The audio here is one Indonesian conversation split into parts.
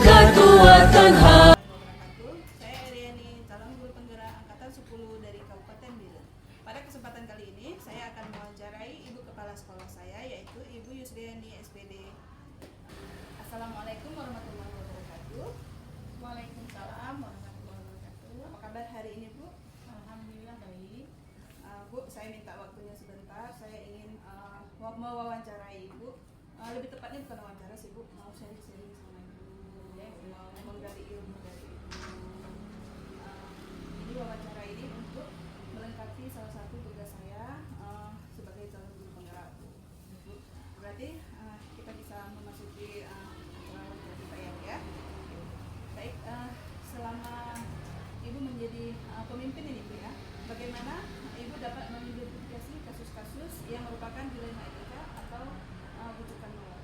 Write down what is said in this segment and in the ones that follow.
kekuatan Saya Eriani, calon guru penggerak angkatan 10 dari Kabupaten Biren. Pada kesempatan kali ini, saya akan mewawancarai Ibu Kepala Sekolah saya, yaitu Ibu Yusriani, SPD. Assalamualaikum warahmatullahi wabarakatuh. Waalaikumsalam warahmatullahi wabarakatuh. Apa kabar hari ini, Bu? Alhamdulillah baik. Bu, saya minta waktunya sebentar. Saya ingin mewawancarai Ibu. Lebih tepatnya bukan wawancara sih, Bu. Mau sharing-sharing sama Ibu, mau menggali ilmu dari Ibu. Ini wawancara ini untuk melengkapi salah satu tugas saya sebagai calon guru penggerak, Bu. Berarti kita bisa memasuki acara wawancara kita ya. Baik, selama Ibu menjadi pemimpin ini, Bu ya, bagaimana Ibu dapat mengidentifikasi kasus-kasus yang merupakan dilema etika atau rujukan moral?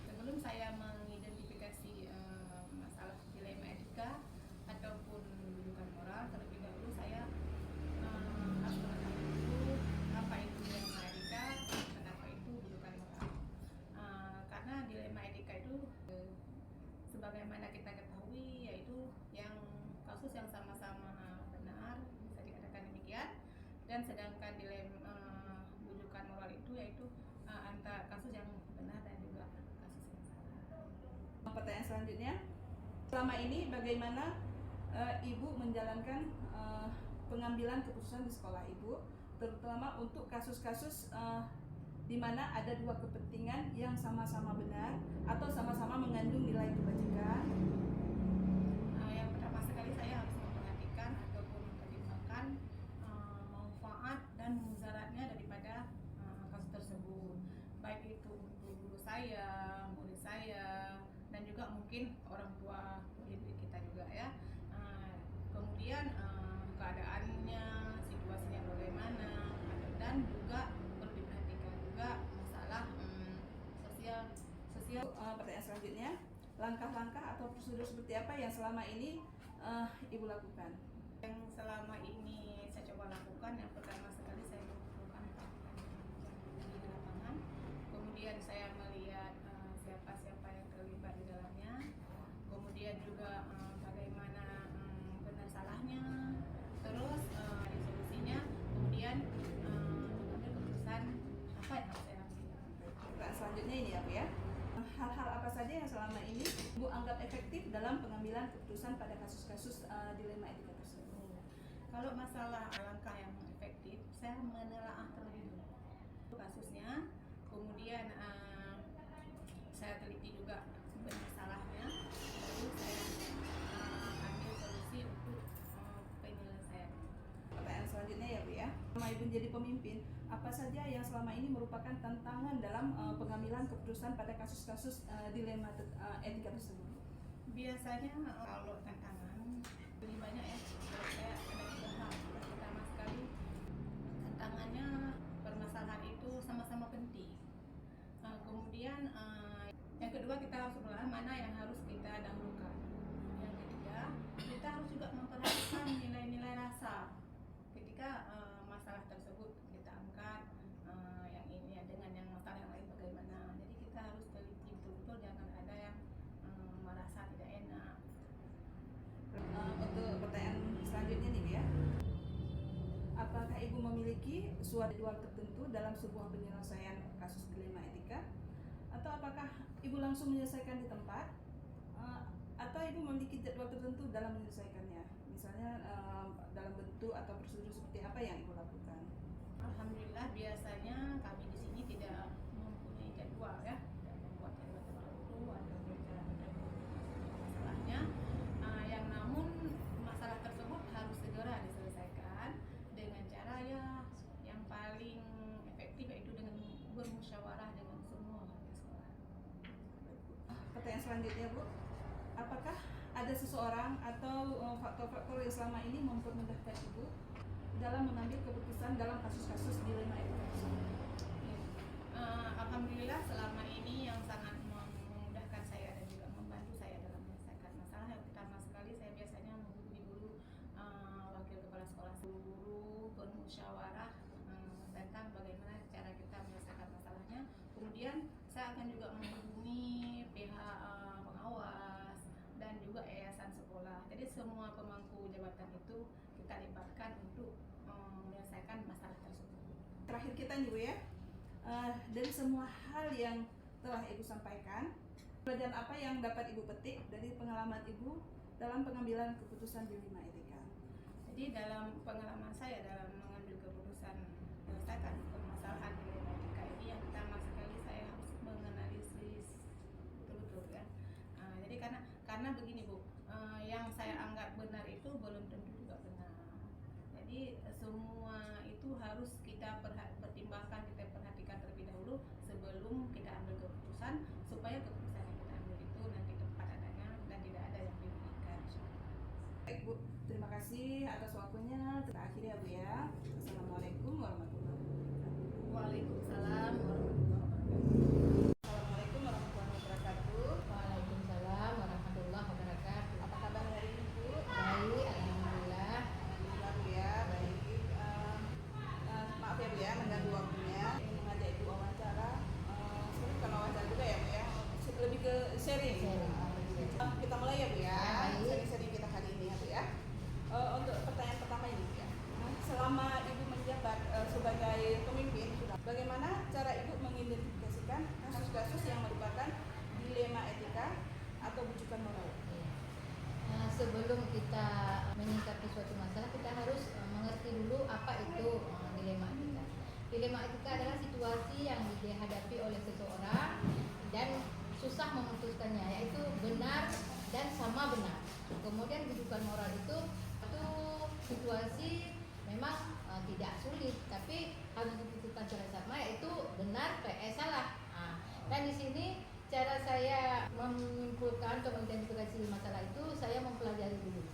Sebelum saya mengidentifikasi masalah dilema etika ataupun rujukan moral, terlebih dahulu saya harus mengetahui dulu apa itu dilema etika, kenapa itu rujukan moral. Karena dilema etika itu sebagaimana kita ketahui yaitu yang kasus yang sama-sama benar, bisa dikatakan demikian, dan sedangkan dilema rujukan moral itu yaitu antara kasus yang benar dan juga kasus yang salah. Pertanyaan selanjutnya, selama ini bagaimana Ibu menjalankan pengambilan keputusan di sekolah Ibu, terutama untuk kasus-kasus di mana ada dua kepentingan yang sama-sama benar atau sama-sama mengandung nilai kebajikan? Yang pertama sekali saya harus memperhatikan ataupun mempertimbangkan manfaat dan mudaratnya daripada kasus tersebut, baik itu untuk guru saya, murid saya, dan juga mungkin orang tua murid kita juga ya. Kemudian keadaannya, situasinya bagaimana, dan juga perlu diperhatikan juga masalah sosial. Pertanyaan selanjutnya, langkah-langkah atau prosedur seperti apa yang selama ini Ibu lakukan? Yang selama ini saya coba lakukan, yang pertama sekali saya melakukan di lapangan, kemudian saya melihat siapa-siapa yang terlibat di dalamnya, kemudian juga bagaimana benar salahnya, terus solusinya, kemudian mengambil keputusan apa yang harus saya ambil. Pertanyaan selanjutnya ini ya, Bu ya. Hal-hal apa saja yang selama ini Ibu anggap efektif dalam pengambilan keputusan pada kasus-kasus dilema etika tersebut? Kalau masalah langkah yang efektif, saya menelaah terlebih dulu kasusnya, kemudian saya teliti juga sumber masalahnya, lalu saya ambil solusi untuk penyelesaian. Pertanyaan selanjutnya ya, Bu ya. Selama Ibu menjadi pemimpin, apa saja yang selama ini merupakan tantangan dalam pengambilan keputusan pada kasus-kasus dilema etika tersebut? Biasanya kalau tantangan lebih banyak ya. Kalau saya ada tiga hal. Pertama sekali, tantangannya permasalahan itu sama-sama penting. Kemudian yang kedua, kita harus melihat mana yang harus kita dahulukan. Yang ketiga, kita harus juga memperhatikan nilai-nilai rasa ketika masalah tersebut kita angkat, yang ini ya dengan yang masalah yang lain bagaimana. Jadi kita harus teliti betul-betul, jangan ada yang merasa tidak enak. Untuk pertanyaan selanjutnya nih, Bu ya. Apakah Ibu memiliki suatu jadwal tertentu dalam sebuah penyelesaian kasus dilema etika? Atau apakah Ibu langsung menyelesaikan di tempat? Atau Ibu memiliki jadwal tertentu dalam menyelesaikannya? Misalnya dalam bentuk atau prosedur seperti apa yang Ibu lakukan? Alhamdulillah biasanya kami di sini tidak mempunyai jadwal ya, tidak membuat jadwal tertentu atau masalahnya. Yang namun masalah tersebut harus segera diselesaikan dengan cara ya yang paling efektif, yaitu dengan bermusyawarah dengan semua warga sekolah. Pertanyaan selanjutnya, Bu, apakah ada seseorang atau faktor-faktor yang selama ini mempermudahkan Ibu dalam mengambil keputusan dalam kasus-kasus dilema etika tersebut? Alhamdulillah selama ini yang sangat memudahkan saya dan juga membantu saya dalam menyelesaikan masalah, yang pertama sekali saya biasanya menghubungi dulu wakil kepala sekolah, guru, bermusyawarah tentang bagaimana cara kita menyelesaikan masalahnya. Kemudian saya akan juga menghubungi pihak pengawal dan juga yayasan sekolah. Jadi semua pemangku jabatan itu kita libatkan untuk menyelesaikan masalah tersebut. Terakhir kita nih Bu ya, dari semua hal yang telah Ibu sampaikan, pelajaran apa yang dapat Ibu petik dari pengalaman Ibu dalam pengambilan keputusan dilema etika? Jadi dalam pengalaman saya dalam mengambil keputusan menyelesaikan permasalahan dilema etika ini, yang pertama sekali saya harus menganalisis betul-betul kan. Jadi karena begini Bu, yang saya anggap benar itu belum tentu juga benar. Jadi semua itu harus kita pertimbangkan, kita perhatikan terlebih dahulu sebelum kita ambil keputusan, supaya keputusan yang kita ambil itu nanti tepat adanya dan tidak ada yang dirugikan. Baik Bu, terima kasih atas waktunya. Kita akhiri ya Bu ya. Assalamualaikum warahmatullahi wabarakatuh. Waalaikumsalam warahmatullahi wabarakatuh. Assalamualaikum warahmatullahi wabarakatuh. Waalaikumsalam warahmatullahi wabarakatuh. Apa kabar hari ini Bu? Baik, alhamdulillah. Alhamdulillah Bu ya, baik. Maaf ya Bu ya, mengganggu waktunya. Ingin mengajak Ibu wawancara. Sebenarnya bukan wawancara juga ya Bu ya, lebih ke sharing. Kita mulai ya Bu ya, Ya, baik. sharing-sharing kita hari ini ya Bu ya. Untuk pertanyaan pertama ini Bu ya, selama Ibu menjabat sebagai pemimpin, bagaimana cara Ibu mengidentifikasikan kasus-kasus yang merupakan dilema etika atau bujukan moral? Sebelum kita menyikapi suatu masalah, kita harus mengerti dulu apa itu dilema etika. Dilema etika adalah situasi yang dihadapi oleh seseorang dan susah memutuskannya, yaitu benar dan sama benar. Kemudian bujukan moral itu situasi memang tidak sulit, tapi harus diputuskan secara sama, yaitu benar vs salah. Dan di sini cara saya menyimpulkan atau mengidentifikasi masalah itu, saya mempelajari dulu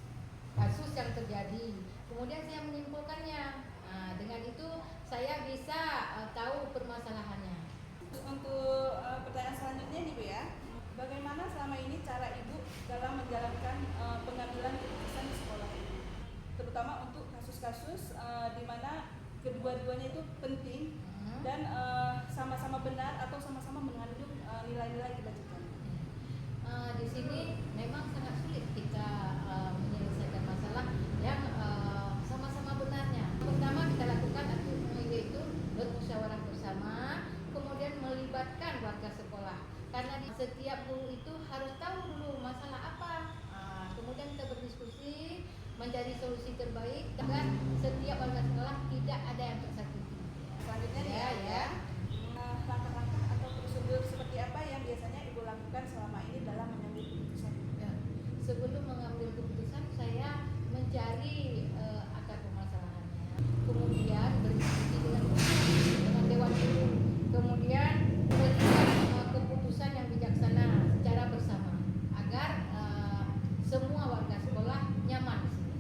kasus yang terjadi, kemudian saya menyimpulkannya. Dengan itu saya bisa tahu permasalahannya. Untuk pertanyaan selanjutnya nih Bu ya, bagaimana selama ini cara Ibu dalam menjalankan pengambilan keputusan di sekolah ini, terutama untuk kasus-kasus di mana kedua-duanya itu penting dan sama-sama benar atau sama-sama mengandung nilai-nilai kebajikan. Di sini memang sangat sulit kita menyelesaikan masalah yang sama-sama benarnya. Pertama kita lakukan yaitu bermusyawarah bersama, kemudian melibatkan warga sekolah, karena di setiap guru itu harus tahu dulu masalah apa. Kemudian kita berdiskusi mencari solusi terbaik agar setiap warga sekolah tidak ada yang tersakiti. Selanjutnya nih ya, langkah-langkah atau prosedur seperti apa yang biasanya Ibu lakukan selama ini dalam mengambil keputusan? Ya, sebelum mengambil keputusan saya mencari akar permasalahannya, kemudian berdiskusi dengan dewan guru, kemudian memberikan keputusan yang bijaksana secara bersama agar semua warga sekolah nyaman di sini.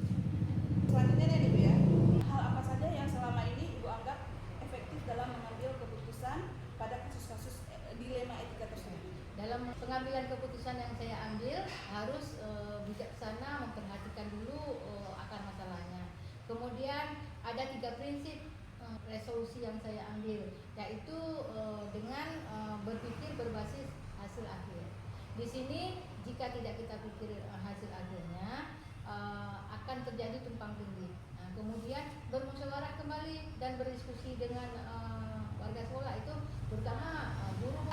Selanjutnya nih Bu ya, hal apa saja yang selama ini Ibu anggap efektif dalam mengambil keputusan pada kasus-kasus dilema etika tersebut? Dalam pengambilan keputusan yang saya ambil harus bijaksana, memperhatikan dulu akar masalahnya. Kemudian ada 3 prinsip resolusi yang saya ambil, yaitu dengan berpikir berbasis hasil akhir. Di sini jika tidak kita pikir hasil akhirnya akan terjadi tumpang tindih. Kemudian bermusyawarah kembali dan berdiskusi dengan warga sekolah, itu terutama guru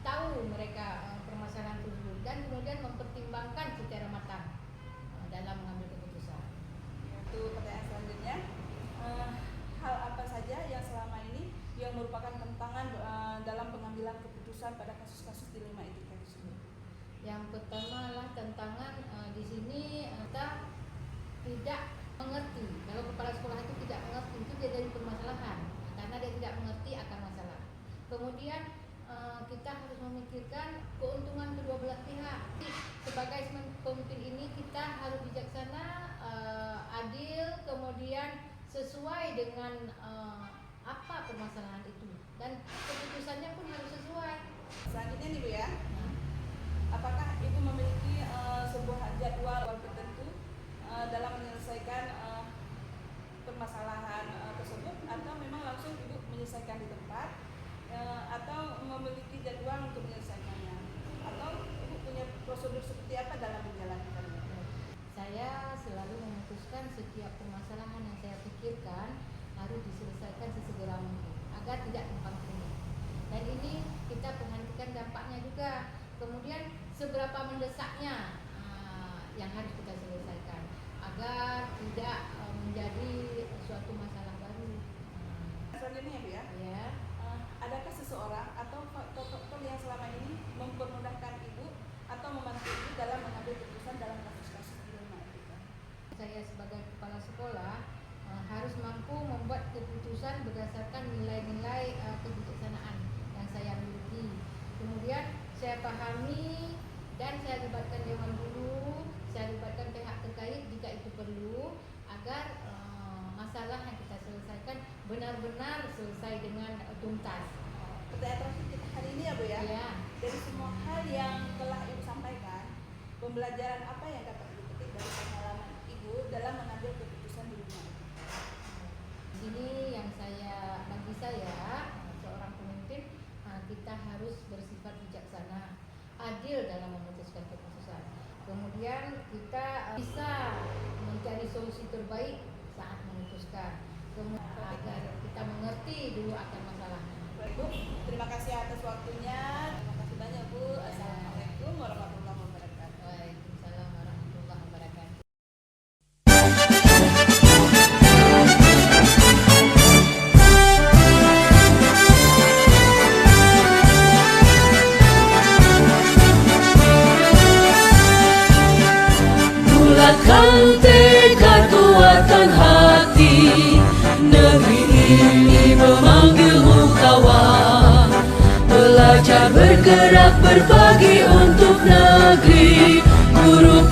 tahu mereka permasalahan tersebut dan kemudian mempertimbangkan secara matang dalam mengambil keputusan. Itu pertanyaan selanjutnya, hal apa saja yang selama ini yang merupakan tantangan dalam pengambilan keputusan pada kasus-kasus dilema etika tersebut? Yang pertama adalah tantangan di sini kita tidak mengerti. Kalau kepala sekolah itu tidak mengerti, itu jadi permasalahan karena dia tidak mengerti akar masalah. Kemudian kita harus memikirkan keuntungan kedua belah pihak. Sebagai pemimpin ini kita harus bijaksana, adil, kemudian sesuai dengan apa permasalahan itu, dan keputusannya pun harus sesuai. Selanjutnya nih Bu ya, apakah Ibu memiliki sebuah jadwal tertentu dalam menyelesaikan permasalahan tersebut, atau memang langsung Ibu menyelesaikan di tempat, atau memiliki jadwal untuk menyelesaikannya, atau Ibu punya prosedur seperti apa dalam menjalankan? mengharuskan setiap permasalahan yang saya pikirkan harus diselesaikan sesegera mungkin agar tidak tumpang tindih. Dan ini kita perhatikan dampaknya juga. Kemudian seberapa mendesaknya yang harus kita selesaikan agar tidak menjadi suatu masalah baru. Selanjutnya Bu ya. Ya. Adakah seseorang atau faktor yang selama ini mempermudahkan Ibu atau membantu Ibu dalam mengambil keputusan dalam kasus-kasus dilema etika? Saya sebagai kepala sekolah harus mampu membuat keputusan berdasarkan nilai-nilai kebijaksanaan yang saya miliki. Kemudian saya pahami dan saya libatkan Dewan Guru, saya libatkan pihak terkait jika itu perlu agar masalah yang kita selesaikan benar-benar selesai dengan tuntas. Pertanyaan terakhir kita hari ini ya Bu ya. Ya. Dari semua hal yang telah Ibu sampaikan, pembelajaran apa yang dapat Ibu petik dari pengalaman Ibu dalam mengambil keputusan di rumah? Ini yang bagi saya seorang pemimpin, kita harus bersifat bijaksana, adil dalam memutuskan keputusan. Kemudian kita bisa mencari solusi terbaik saat memutuskan. Kemudian agar kita mengerti dulu akar masalahnya. Bu, terima kasih atas waktunya. Terima kasih banyak Bu. Assalamualaikum warahmatullahi wabarakatuh. Waalaikumsalam warahmatullahi wabarakatuh. Bulatkan tekad, kuatkan hati, negeri ini memanggilmu kawan. Belajar bergerak berbagi untuk negeri, guru